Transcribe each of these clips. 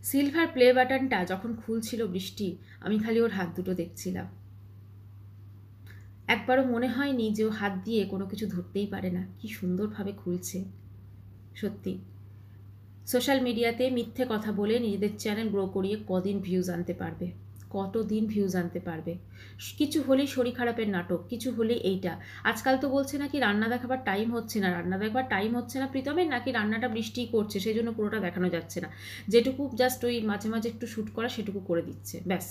Silver play বাটনটা যখন খুলছিল বৃষ্টি, আমি খালি ওর হাত দুটো দেখছিলাম। একবারও মনে হয়নি যে ও হাত দিয়ে কোনো কিছু ধরতেই পারে না। কি সুন্দরভাবে খুলছে। সত্যি সোশ্যাল মিডিয়াতে মিথ্যে কথা বলে নিজেদের চ্যানেল গ্রো করিয়ে কদিন ভিউজ আনতে পারবে, কতদিন ভিউজ আনতে পারবে। কিছু হলেই শরীর খারাপের নাটক, কিছু হলেই এইটা। আজকাল তো বলছে নাকি রান্না দেখাবার টাইম হচ্ছে না, রান্না দেখাবার টাইম হচ্ছে না প্রীতমের, নাকি রান্নাটা বৃষ্টিই করছে সেই জন্য পুরোটা দেখানো যাচ্ছে না। যেটুকু জাস্ট ওই মাঝে মাঝে একটু শ্যুট করা সেটুকু করে দিচ্ছে, ব্যাস।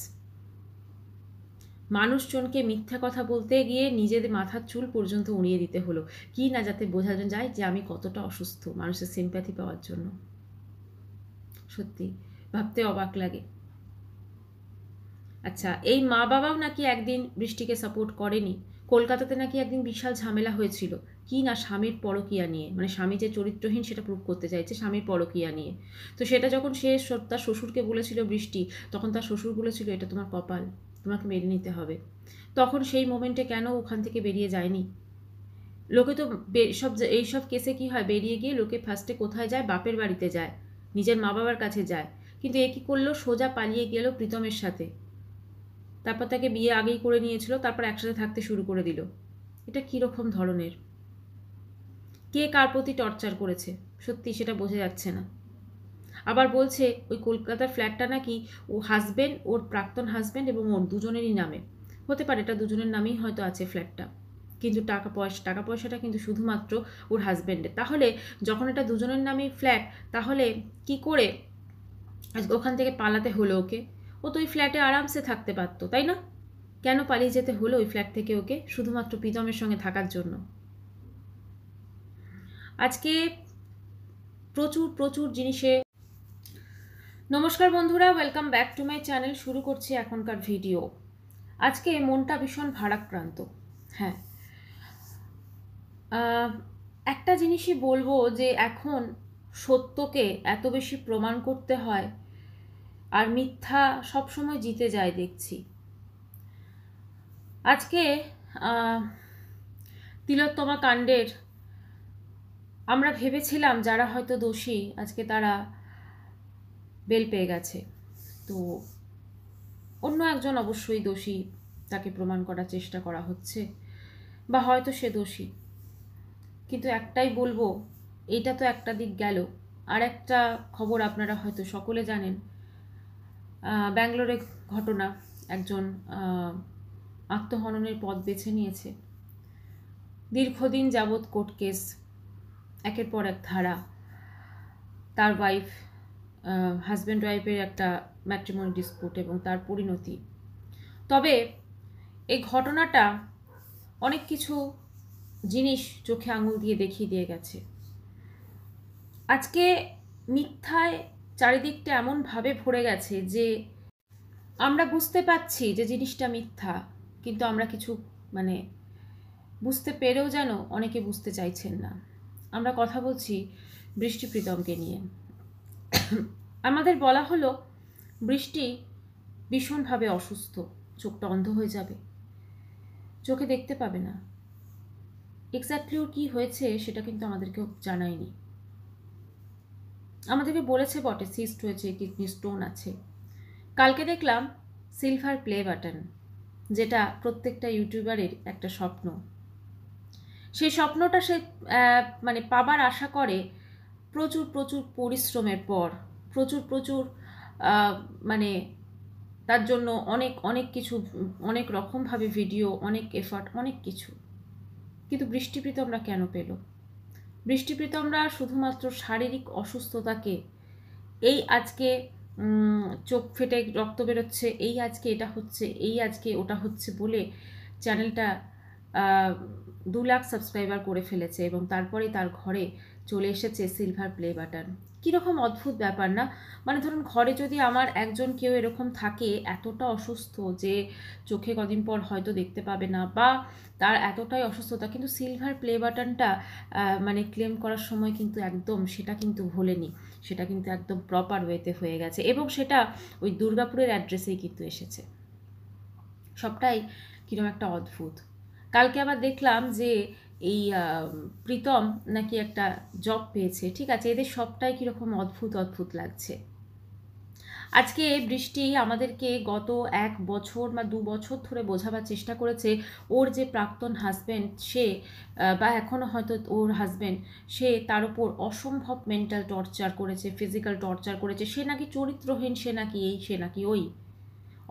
মানুষজনকে মিথ্যা কথা বলতে গিয়ে নিজেদের মাথার চুল পর্যন্ত উড়িয়ে দিতে হলো, কি না যাতে বোঝা যায় যে আমি কতটা অসুস্থ, মানুষের সিম্প্যাথি পাওয়ার জন্য। সত্যি ভাবতে অবাক লাগে। আচ্ছা, এই মা বাবাও নাকি একদিন বৃষ্টিকে সাপোর্ট করেনি। কলকাতাতে নাকি একদিন বিশাল ঝামেলা হয়েছিল, কি না স্বামীর পরকীয়া নিয়ে, মানে স্বামী যে চরিত্রহীন সেটা প্রুভ করতে চাইছে স্বামীর পরকীয়া নিয়ে। তো সেটা যখন সে তার শ্বশুরকে বলেছিল বৃষ্টি, তখন তার শ্বশুর বলেছিল এটা তোমার কপাল, তোমাকে মেনে নিতে হবে। তখন সেই মোমেন্টে কেন ওখান থেকে বেরিয়ে যায়নি? লোকে তো এইসব কেসে কি হয়, বেরিয়ে গিয়ে লোকে ফার্স্টে কোথায় যায়, বাপের বাড়িতে যায়, নিজের মা বাবার কাছে যায়। কিন্তু এ কী করলো, সোজা পালিয়ে গেল প্রীতমের সাথে। তারপর তাকে বিয়ে আগেই করে নিয়েছিল, তারপর একসাথে থাকতে শুরু করে দিল। এটা কীরকম ধরনের? কে কার প্রতি টর্চার করেছে সত্যি সেটা বোঝা যাচ্ছে না। আবার বলছে ওই কলকাতার ফ্ল্যাটটা নাকি ও হাজব্যান্ড, ওর প্রাক্তন হাজব্যান্ড এবং ওর দুজনেরই নামে। হতে পারে এটা দুজনের নামেই হয়তো আছে ফ্ল্যাটটা, কিন্তু টাকা পয়সাটা কিন্তু শুধুমাত্র ওর হাজব্যান্ডের। তাহলে যখন এটা দুজনের নামেই ফ্ল্যাট, তাহলে কি করে ওখান থেকে পালাতে হলো ওকে? ও তো ওই ফ্ল্যাটে আরামসে থাকতে পারতো, তাই না? কেন পালিয়ে যেতে হলো ওই ফ্ল্যাট থেকে ওকে, শুধুমাত্র প্রীতমের সঙ্গে থাকার জন্য? আজকে প্রচুর প্রচুর জিনিসে। নমস্কার বন্ধুরা, welcome back to my channel. শুরু করছি এখনকার ভিডিও। আজকে মনটা ভীষণ ভারাক্রান্ত। হ্যাঁ, একটা জিনিসই বলবো যে এখন সত্যকে এত বেশি প্রমাণ করতে হয়, আর মিথ্যা সবসময় জিতে যায় দেখছি। আজকে তিলোত্তমা কাণ্ডের আমরা ভেবেছিলাম যারা হয়তো দোষী আজকে তারা বেল পেয়ে গেছে, তো অন্য একজন অবশ্যই দোষী, তাকে প্রমাণ করার চেষ্টা করা হচ্ছে, বা হয়তো সে দোষী। কিন্তু একটাই বলবো, এটা তো একটা দিক গেল। আর একটা খবর আপনারা হয়তো সকলে জানেন, ব্যাঙ্গালোরে ঘটনা, একজন আত্মহননের পথ বেছে নিয়েছে। দীর্ঘদিন যাবৎ কোর্ট কেস, একের পর এক ধারা, তার ওয়াইফ, হাজব্যান্ড ওয়াইফের একটা ম্যাট্রিমনি ডিসপুট এবং তার পরিণতি। তবে এই ঘটনাটা অনেক কিছু জিনিস চোখে আঙুল দিয়ে দেখিয়ে দিয়ে গেছে। আজকে মিথ্যায় চারিদিকটা এমনভাবে ভরে গেছে যে আমরা বুঝতে পারছি যে জিনিসটা মিথ্যা, কিন্তু আমরা কিছু মানে বুঝতে পেরেও যেন অনেকে বুঝতে চাইছেন না। আমরা কথা বলছি বৃষ্টি প্রীতমকে নিয়ে। আমাদের বলা হলো বৃষ্টি ভীষণভাবে অসুস্থ, চোখটা অন্ধ হয়ে যাবে, চোখে দেখতে পাবে না। এক্স্যাক্টলি ওর কী হয়েছে সেটা কিন্তু আমাদেরকেও জানায়নি। আমাদেরকে বলেছে বটে সিস্ট হয়েছে, কিডনি স্টোন আছে। কালকে দেখলাম সিলভার প্লে বাটন, যেটা প্রত্যেকটা ইউটিউবারের একটা স্বপ্ন। সেই স্বপ্নটা সে মানে পাবার আশা করে প্রচুর প্রচুর পরিশ্রমের পর, প্রচুর প্রচুর মানে তার জন্য অনেক অনেক কিছু, অনেক রকমভাবে ভিডিও, অনেক এফার্ট, অনেক কিছু। কিন্তু বৃষ্টি প্রীতমরা কেন পেল? বৃষ্টি প্রীতমরা শুধুমাত্র শারীরিক অসুস্থতাকে, এই আজকে চোখ ফেটে রক্ত বেরোচ্ছে, এই আজকে এটা হচ্ছে, এই আজকে ওটা হচ্ছে বলে চ্যানেলটা 2 লাখ সাবস্ক্রাইবার করে ফেলেছে, এবং তারপরে তার ঘরে চলে এসেছে সিলভার প্লে বাটন। কীরকম অদ্ভুত ব্যাপার না? মানে ধরুন ঘরে যদি আমার একজন কেউ এরকম থাকে, এতটা অসুস্থ যে চোখে কদিন পর হয়তো দেখতে পাবে না, বা তার এতটাই অসুস্থতা, কিন্তু সিলভার প্লে বাটনটা মানে ক্লেম করার সময় কিন্তু একদম সেটা কিন্তু ভোলেনি, সেটা কিন্তু একদম প্রপার ওয়েতে হয়ে গেছে, এবং সেটা ওই দুর্গাপুরের অ্যাড্রেসেই কিন্তু এসেছে। সবটাই কীরকম একটা অদ্ভুত। কালকে আবার দেখলাম যে এই প্রীতম নাকি একটা জব পেয়েছে। ঠিক আছে, এদের সবটাই কীরকম অদ্ভুত অদ্ভুত লাগছে। আজকে বৃষ্টি আমাদেরকে গত 1 বছর বা 2 বছর ধরে বোঝাবার চেষ্টা করেছে ওর যে প্রাক্তন হাজব্যান্ড সে বা এখনও হয়তো ওর হাজব্যান্ড সে তার উপর অসম্ভব মেন্টাল টর্চার করেছে, ফিজিক্যাল টর্চার করেছে, সে নাকি চরিত্রহীন, সে নাকি এই, সে নাকি ওই।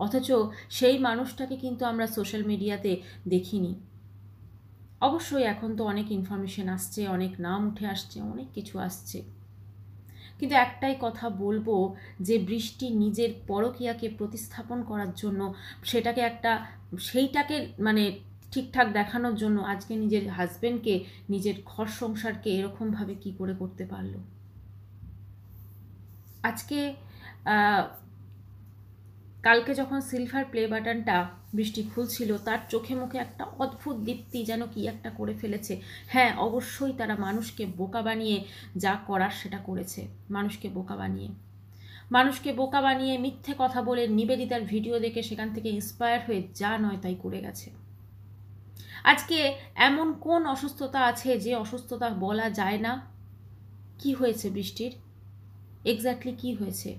অথচ সেই মানুষটাকে কিন্তু আমরা সোশ্যাল মিডিয়াতে দেখিনি। অবশ্যই এখন তো অনেক ইনফরমেশন আসছে, অনেক নাম উঠে আসছে, অনেক কিছু আসছে, কিন্তু একটাই কথা বলবো যে বৃষ্টি নিজের পরকীয়াকে প্রতিস্থাপন করার জন্য সেইটাকে মানে ঠিকঠাক দেখানোর জন্য আজকে নিজের হাজবেন্ডকে, নিজের ঘর সংসারকে এরকমভাবে কি করে করতে পারলো। আজকে কালকে যখন সিলভার প্লে বাটনটা বৃষ্টি খুলছিল তার চোখে মুখে একটা অদ্ভুত দীপ্তি, যেন কি একটা করে ফেলেছে। হ্যাঁ, অবশ্যই তারা মানুষকে বোকা বানিয়ে যা করার সেটা করেছে, মানুষকে বোকা বানিয়ে মিথ্যে কথা বলে নিবেদিতার ভিডিও দেখে সেখান থেকে ইন্সপায়ার হয়ে যা নয় তাই করে গেছে। আজকে এমন কোন অসুস্থতা আছে যে অসুস্থতা বলা যায় না? কি হয়েছে বৃষ্টির? এক্স্যাক্টলি কি হয়েছে?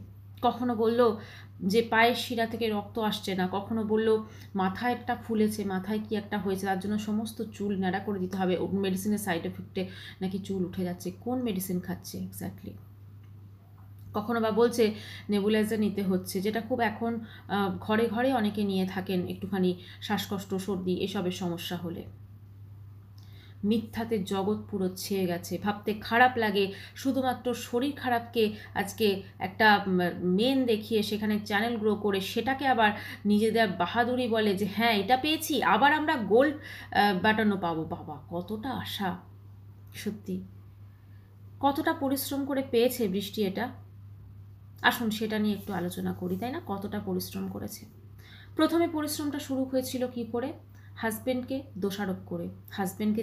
কখনো বলল যে পায়ের শিরা থেকে রক্ত আসছে না, কখনো বলল মাথায় একটা ফুলেছে, মাথায় কি একটা হয়েছে, তার জন্য সমস্ত চুল ন্যাড়া করে দিতে হবে, মেডিসিনের সাইড এফেক্টে নাকি চুল উঠে যাচ্ছে। কোন মেডিসিন খাচ্ছে এক্স্যাক্টলি? কখনো বা বলছে নেবুলাইজার নিতে হচ্ছে, যেটা খুব এখন ঘরে ঘরে অনেকে নিয়ে থাকেন একটুখানি শ্বাসকষ্ট, সর্দি এসবের সমস্যা হলে। মিথ্যাতে জগৎ পুরো ছেয়ে গেছে। ভাবতে খারাপ লাগে, শুধুমাত্র শরীর খারাপকে আজকে একটা মেন দেখিয়ে সেখানে চ্যানেল গ্রো করে সেটাকে আবার নিজেদের বাহাদুরি বলে যে হ্যাঁ এটা পেয়েছি, আবার আমরা গোল্ড বাটনও পাবো। বাবা, কতটা আশা! সত্যি কতটা পরিশ্রম করে পেয়েছে বৃষ্টি এটা। আসুন সেটা নিয়ে একটু আলোচনা করি, তাই না? কতটা পরিশ্রম করেছে। প্রথমে পরিশ্রমটা শুরু হয়েছিল কি করে? হাজব্যান্ডকে দোষারোপ করে।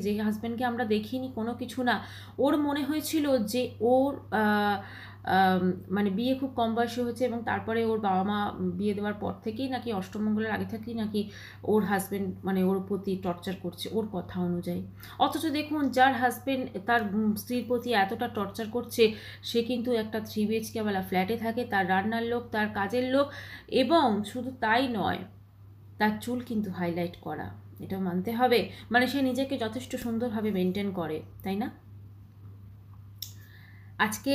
যে হাজব্যান্ডকে আমরা দেখিনি, কোনো কিছু না, ওর মনে হয়েছিল যে ওর মানে বিয়ে খুব কম বয়সে হয়েছে এবং তারপরে ওর বাবা মা বিয়ে দেওয়ার পর থেকেই নাকি অষ্টমঙ্গলের আগে থেকেই নাকি ওর হাজব্যান্ড মানে ওর প্রতি টর্চার করছে ওর কথা অনুযায়ী। অথচ দেখুন, যার হাজব্যান্ড তার স্ত্রীর প্রতি এতটা টর্চার করছে সে কিন্তু একটা 3 BHK ওয়ালা ফ্ল্যাটে থাকে, তার রান্নার লোক, তার কাজের লোক, এবং শুধু তাই নয়, তার চুল কিন্তু হাইলাইট করা, এটা মানতে হবে। মানে সে নিজেকে যথেষ্ট সুন্দরভাবে মেনটেন করে, তাই না? আজকে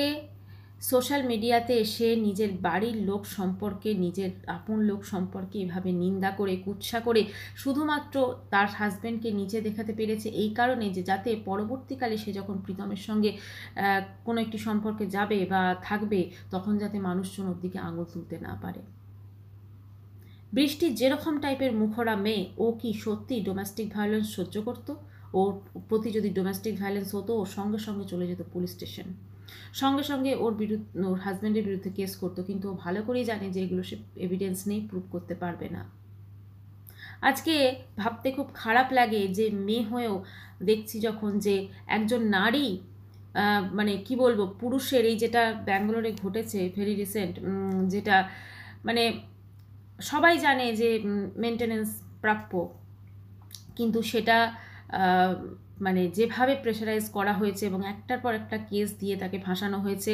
সোশ্যাল মিডিয়াতে এসে নিজের বাড়ির লোক সম্পর্কে, নিজের আপন লোক সম্পর্কে এভাবে নিন্দা করে, কুৎসা করে, শুধুমাত্র তার হাজব্যান্ডকে নিচে দেখাতে পেরেছে এই কারণে যে যাতে পরবর্তীকালে সে যখন প্রীতমের সঙ্গে কোনো একটি সম্পর্কে যাবে বা থাকবে তখন যাতে মানুষজন ওর দিকে আঙুল তুলতে না পারে। বৃষ্টির যেরকম টাইপের মুখরা মেয়ে, ও কি সত্যি ডোমেস্টিক ভায়োলেন্স সহ্য করতো? ওর প্রতি যদি ডোমেস্টিক ভায়োলেন্স হতো ওর সঙ্গে সঙ্গে চলে যেত পুলিশ স্টেশন, সঙ্গে সঙ্গে ওর হাজব্যান্ডের বিরুদ্ধে কেস করতো, কিন্তু ও ভালো করেই জানে যে এগুলো সে এভিডেন্স নেই, প্রুভ করতে পারবে না। আজকে ভাবতে খুব খারাপ লাগে যে মেয়ে হয়েও দেখছি যখন যে একজন নারী মানে কি বলবো, পুরুষের এই যেটা ব্যাঙ্গালোরে ঘটেছে ভেরি রিসেন্ট, যেটা মানে সবাই জানে যে মেনটেনেন্স প্রাপ্য, কিন্তু সেটা মানে যেভাবে প্রেশারাইজ করা হয়েছে এবং একটার পর একটা কেস দিয়ে তাকে ফাঁসানো হয়েছে,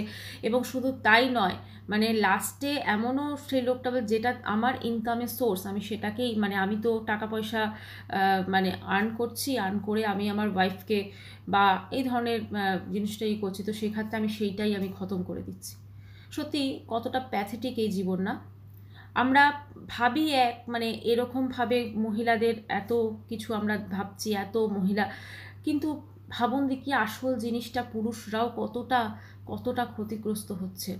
এবং শুধু তাই নয়, মানে লাস্টে এমনও সেই লোকটা যেটা আমার ইনকামের সোর্স, আমি সেটাকেই মানে আমি তো টাকা পয়সা মানে আর্ন করে আমি আমার ওয়াইফকে বা এই ধরনের জিনিসটাই করছি, তো সেক্ষেত্রে আমি সেইটাই আমি খতম করে দিচ্ছি। সত্যি কতটা প্যাথেটিক এই জীবন না? আমরা ভাবি মানে এরকমভাবে মহিলাদের এত কিছু আমরা ভাবছি, এত মহিলা, কিন্তু ভাবুন দেখি আসল জিনিসটা পুরুষরাও কতটা কতটা ক্ষতিগ্রস্ত হচ্ছে।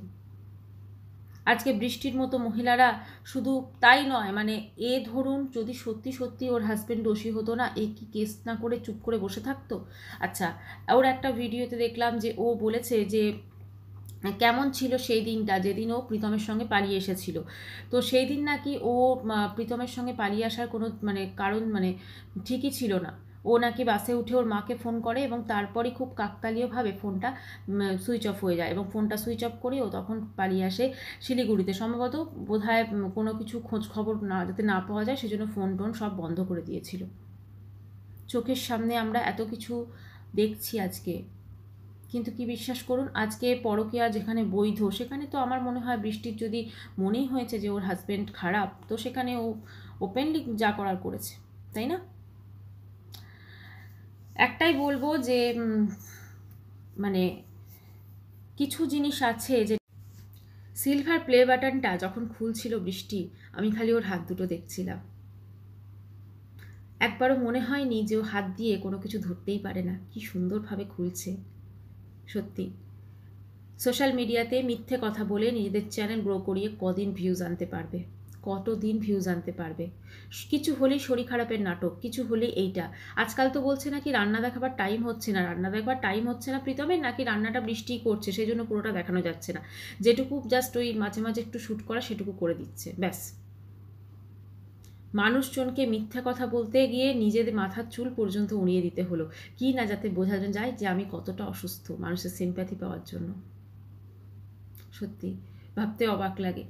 আজকে বৃষ্টির মতো মহিলারা শুধু তাই নয়, মানে ধরুন যদি সত্যি সত্যি ওর হাজব্যান্ড দোষী হতো না, কি কেস না করে চুপ করে বসে থাকতো? আচ্ছা, ওর একটা ভিডিওতে দেখলাম যে ও বলেছে যে কেমন ছিল সেই দিনটা যেদিন ও প্রীতমের সঙ্গে পালিয়ে এসেছিল। তো সেই দিন নাকি ও প্রীতমের সঙ্গে পালিয়ে আসার কোনো মানে কারণ মানে ঠিকই ছিল না। ও নাকি বাসে উঠে ওর মাকে ফোন করে এবং তারপরই খুব কাকতালীয়ভাবে ফোনটা সুইচ অফ হয়ে যায়, এবং ফোনটা সুইচ অফ করে ও তখন পালিয়ে আসে শিলিগুড়িতে। সম্ভবত বোধহয় কোনো কিছু খোঁজ খবর না যাতে না পাওয়া যায় সেজন্য ফোন টোন সব বন্ধ করে দিয়েছিল। চোখের সামনে আমরা এত কিছু দেখছি আজকে, কিন্তু কি বিশ্বাস করুন, আজকে পরকীয়া যেখানে বৈধ, সেখানে তো আমার মনে হয় বৃষ্টির যদি মনেই হয়েছে যে ওর হাজব্যান্ড খারাপ, তো সেখানে ও ওপেনলি যা করার করেছে, তাই না? একটাই বলবো যে মানে কিছু জিনিস আছে যে সিলভার প্লে বাটনটা যখন খুলছিল বৃষ্টি, আমি খালি ওর হাত দুটো দেখছিলাম। একবারও মনে হয়নি যে ও হাত দিয়ে কোনো কিছু ধরতেই পারে না, কি সুন্দরভাবে খুলছে। সত্যি সোশ্যাল মিডিয়াতে মিথ্যে কথা বলে নিজেদের চ্যানেল গ্রো করিয়ে কদিন ভিউজ আনতে পারবে, কতদিন ভিউজ আনতে পারবে। কিছু হলেই শরীর খারাপের নাটক, কিছু হলেই এইটা। আজকাল তো বলছে নাকি রান্না দেখাবার টাইম হচ্ছে না, রান্না দেখাবার টাইম হচ্ছে না প্রীতমের, নাকি রান্নাটা বৃষ্টি করছে সেই জন্য পুরোটা দেখানো যাচ্ছে না, যেটুকু জাস্ট ওই মাঝে মাঝে একটু শ্যুট করা সেটুকু করে দিচ্ছে, ব্যাস। মানুষজনকে মিথ্যা কথা বলতে গিয়ে নিজেদের মাথার চুল পর্যন্ত উড়িয়ে দিতে হলো, কি না যাতে বোঝা যায় যে আমি কতটা অসুস্থ, মানুষের সিম্প্যাথি পাওয়ার জন্য। সত্যি ভাবতে অবাক লাগে।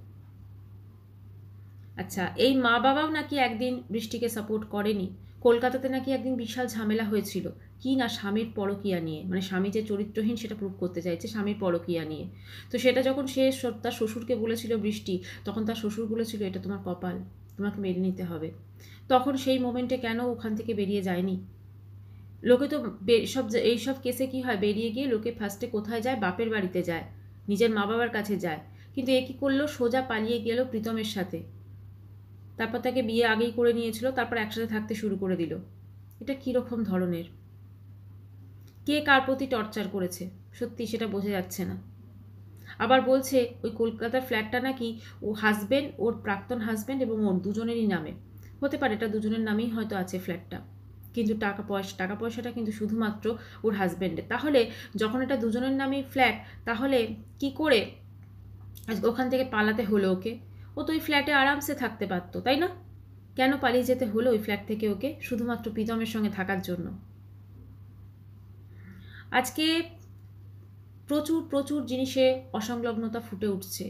আচ্ছা, এই মা বাবাও নাকি একদিন বৃষ্টিকে সাপোর্ট করেনি। কলকাতাতে নাকি একদিন বিশাল ঝামেলা হয়েছিল, কি না স্বামীর পরকীয়া নিয়ে, মানে স্বামী যে চরিত্রহীন সেটা প্রুভ করতে চাইছে স্বামীর পরকীয়া নিয়ে। তো সেটা যখন সে তার শ্বশুরকে বলেছিল বৃষ্টি, তখন তার শ্বশুর বলেছিল এটা তোমার কপাল, তোমাকে মেনে নিতে হবে। তখন সেই মোমেন্টে কেন ওখান থেকে বেরিয়ে যায়নি? লোকে তো এইসব কেসে কি হয়, বেরিয়ে গিয়ে লোকে ফার্স্টে কোথায় যায়, বাপের বাড়িতে যায়, নিজের মা বাবার কাছে যায়। কিন্তু এ কী করলো, সোজা পালিয়ে গেল প্রীতমের সাথে। তারপর তাকে বিয়ে আগেই করে নিয়েছিল, তারপর একসাথে থাকতে শুরু করে দিল। এটা কীরকম ধরনের, কে কার প্রতি টর্চার করেছে সত্যি সেটা বোঝা যাচ্ছে না। আবার বলছে ওই কলকাতার ফ্ল্যাটটা নাকি ও হাজব্যান্ড, ওর প্রাক্তন হাজব্যান্ড এবং ওর দুজনেরই নামে। হতে পারে এটা দুজনের নামেই হয়তো আছে ফ্ল্যাটটা, কিন্তু টাকা পয়সাটা কিন্তু শুধুমাত্র ওর হাজব্যান্ডের। তাহলে যখন এটা দুজনের নামেই ফ্ল্যাট, তাহলে কি করে ওখান থেকে পালাতে হলো ওকে? ও তো ওই ফ্ল্যাটে আরামসে থাকতে পারতো, তাই না? কেন পালিয়ে যেতে হলো ওই ফ্ল্যাট থেকে ওকে, শুধুমাত্র প্রীতমের সঙ্গে থাকার জন্য? আজকে প্রচুর প্রচুর জিনিসে অসংলগ্নতা ফুটে উঠছে।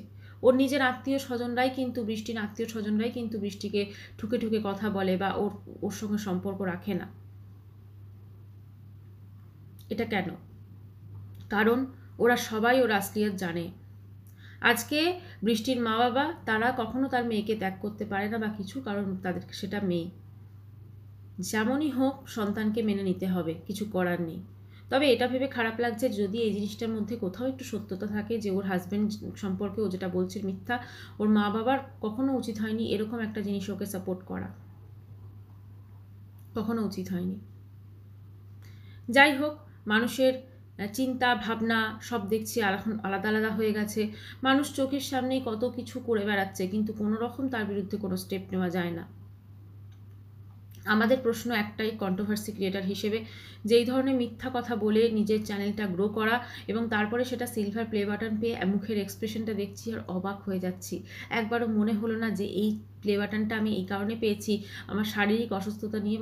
ওর নিজের আত্মীয় স্বজনরাই কিন্তু বৃষ্টিকে ঠুকে ঠুকে কথা বলে বা ওর সঙ্গে সম্পর্ক রাখে না। এটা কেন? কারণ ওরা সবাই ওর আসলিয়ত জানে। আজকে বৃষ্টির মা বাবা তারা কখনো তার মেয়েকে ত্যাগ করতে পারে না বা কিছু, কারণ তাদের সেটা মেয়ে। যেমনই হোক সন্তানকে মেনে নিতে হবে, কিছু করার নেই। তবে এটা ভেবে খারাপ লাগছে যদি এই জিনিসটার মধ্যে কোথাও একটু সত্যতা থাকে যে ওর হাজব্যান্ড সম্পর্কে ও যেটা বলছে মিথ্যা, ওর মা বাবার কখনো উচিত হয়নি এরকম একটা জিনিস ওকে সাপোর্ট করা, কখনো উচিত হয়নি। যাই হোক, মানুষের চিন্তা ভাবনা সব দেখছি এখন আলাদা আলাদা হয়ে গেছে। মানুষ চোখের সামনেই কত কিছু করে বেড়াচ্ছে, কিন্তু কোনো রকম তার বিরুদ্ধে কোনো স্টেপ নেওয়া যায় না। আমাদের প্রশ্ন একটাই কন্ট্রোভার্সি ক্রিয়েটার হিসেবে, যে এই ধরনের মিথ্যা কথা বলে নিজের চ্যানেলটা গ্রো করা এবং তারপরে সেটা সিলভার প্লে বাটন পেয়ে মুখের এক্সপ্রেশনটা দেখছি আর অবাক হয়ে যাচ্ছি। একবারও মনে হলো না যে এই প্লে বাটনটা আমি এই কারণে পেয়েছি, আমার শারীরিক অসুস্থতা নিয়ে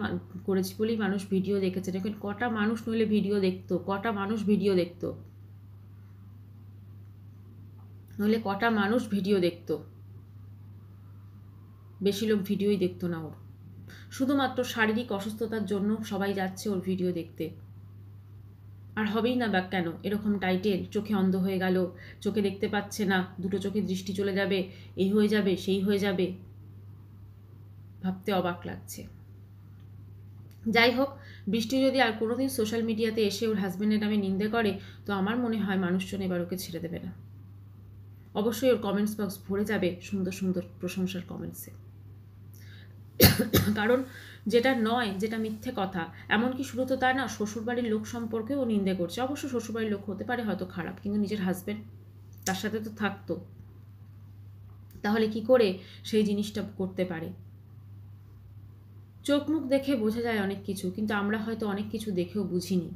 করেছি বলেই মানুষ ভিডিও দেখেছে। দেখেন কটা মানুষ নইলে ভিডিও দেখতো, কটা মানুষ ভিডিও দেখতো, নইলে কটা মানুষ ভিডিও দেখতো, বেশি লোক ভিডিওই দেখতো না ওর। শুধুমাত্র শারীরিক অসুস্থতার জন্য সবাই যাচ্ছে ওর ভিডিও দেখতে। আর হবেই না বা কেন এরকম টাইটেল, চোখে অন্ধ হয়ে গেল, চোখে দেখতে পাচ্ছে না, দুটো চোখে দৃষ্টি চলে যাবে, এই হয়ে যাবে সেই হয়ে যাবে, ভাবতে অবাক লাগছে। যাই হোক, বৃষ্টি যদি আর কোনোদিন সোশ্যাল মিডিয়াতে এসে ওর হাজব্যান্ডের নামে নিন্দে করে, তো আমার মনে হয় মানুষজন এবার ওকে ছেড়ে দেবে না। অবশ্যই ওর কমেন্টস বক্স ভরে যাবে সুন্দর সুন্দর প্রশংসার কমেন্টসে। কারণ যেটা নয়, যেটা মিথ্যে কথা, এমনকি শুধু তো তা না, শ্বশুরবাড়ির লোক সম্পর্কে ও নিন্দে করছে। অবশ্য শ্বশুরবাড়ির লোক হতে পারে হয়তো খারাপ, কিন্তু নিজের হাজব্যান্ড তার সাথে তো থাকতো, তাহলে কি করে সেই জিনিসটা করতে পারে? চোখ মুখ দেখে বোঝা যায় অনেক কিছু, কিন্তু আমরা হয়তো অনেক কিছু দেখেও বুঝিনি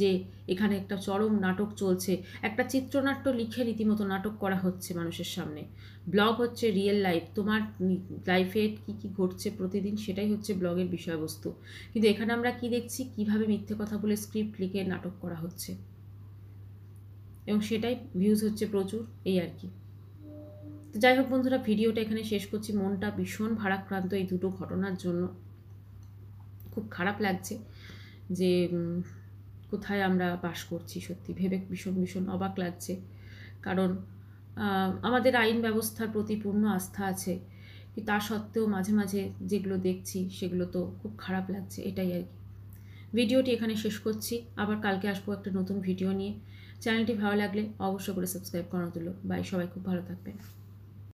যে এখানে একটা চরম নাটক চলছে, একটা চিত্রনাট্য লিখে রীতিমতো নাটক করা হচ্ছে মানুষের সামনে। ব্লগ হচ্ছে রিয়েল লাইফ, তোমার লাইফে কী কী ঘটছে প্রতিদিন সেটাই হচ্ছে ব্লগের বিষয়বস্তু। কিন্তু এখানে আমরা কি দেখছি, কিভাবে মিথ্যে কথা বলে স্ক্রিপ্ট লিখে নাটক করা হচ্ছে, এবং সেটাই ভিউজ হচ্ছে প্রচুর, এই আর কি। তো যাই হোক বন্ধুরা, ভিডিওটা এখানে শেষ করছি। মনটা ভীষণ ভারাক্রান্ত এই দুটো ঘটনার জন্য, খুব খারাপ লাগছে যে কোথায় আমরা বাস করছি সত্যি ভেবে ভীষণ ভীষণ অবাক লাগছে। কারণ আমাদের আইন ব্যবস্থার প্রতি পূর্ণ আস্থা আছে, কিন্তু তা সত্ত্বেও মাঝে মাঝে যেগুলো দেখছি সেগুলো তো খুব খারাপ লাগছে, এটাই আর কি। ভিডিওটি এখানে শেষ করছি, আবার কালকে আসবো একটা নতুন ভিডিও নিয়ে। চ্যানেলটি ভালো লাগলে অবশ্যই করে সাবস্ক্রাইব করা তুলো। বাই, সবাই খুব ভালো থাকবেন।